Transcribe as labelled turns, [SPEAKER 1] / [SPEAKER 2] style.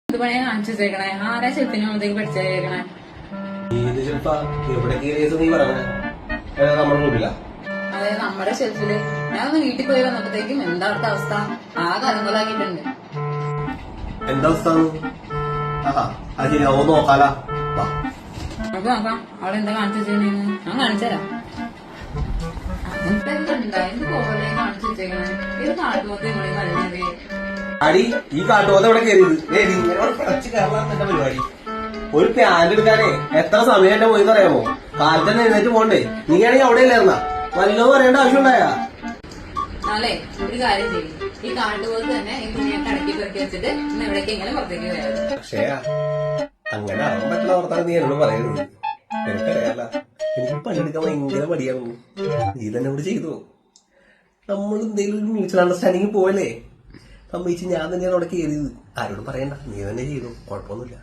[SPEAKER 1] എന്ത് പണിയാ കാണിച്ചു വെച്ചേക്കണേ? ആരാ ഷെൽഫിന് മുകളിലേക്ക് പഠിച്ചേക്കണേ? അതെ, നമ്മുടെ ഷെൽഫില്. ഞാനൊന്ന് വീട്ടിൽ പോയി വന്നപ്പോഴത്തേക്കും എന്താ അവിടുത്തെ അവസ്ഥ? ആകെ അലങ്കോലാക്കിയിട്ടുണ്ട്.
[SPEAKER 2] എന്താ അവസ്ഥ? നോക്കാലോ.
[SPEAKER 1] നമുക്ക് നോക്കാം അവിടെ എന്താ കാണിച്ചു വെച്ചേക്കണേന്ന്. ഞാൻ കാണിച്ചുതരാം. അങ്ങനത്തെ എന്തുണ്ടായിരുന്നു പോലെ കാണിച്ചു വെച്ചേക്കണേ? ഇത് കാട്ടുപോത്ത് ഇവിടെ കഴിഞ്ഞത്.
[SPEAKER 2] അടി ഈ കാട്ടുപോത്ത് ഇവിടെ കയറിയത് പരിപാടി. ഒരു പ്യാന്റ് എടുക്കാനേ എത്ര സമയം എന്റെ പോയിന്ന് അറിയാമോ? കാലത്ത് തന്നെ എഴുന്നേറ്റ് പോണ്ടേ. നീയാണെങ്കിൽ അവിടെ ഇല്ലായിരുന്ന വല്ലോ പറയേണ്ട ആവശ്യം ഉണ്ടായാ?
[SPEAKER 1] നാളെ ഒരു കാര്യം ചെയ്യും, ഈ കാട്ടുപോത്ത് തന്നെ ഈ തുണിയൊക്കെ അടക്കി പെറുക്കി വെച്ചിട്ട് ഇന്ന് എവിടേക്കെങ്കിലും പുറത്തേക്ക് വരാറ്.
[SPEAKER 2] പക്ഷേ അങ്ങനെ ആവാൻ പറ്റുന്ന ഓർത്താണ് നീ എന്നോട് പറയുന്നത്. എനിക്കറിയാല, എനിക്ക് പണിയെടുക്കാൻ ഭയങ്കര മടിയാണ്. നീ തന്നെ ഇവിടെ ചെയ്തു. നമ്മൾ എന്തെങ്കിലും ഒരു മ്യൂച്വൽ അണ്ടർസ്റ്റാൻഡിങ് പോയല്ലേ സമ്മതിച്ച് ഞാൻ തന്നെയാണ് അവിടെ കയറിയത്. ആരോടും പറയണ്ട, നീ തന്നെ ചെയ്തു, കുഴപ്പമൊന്നുമില്ല.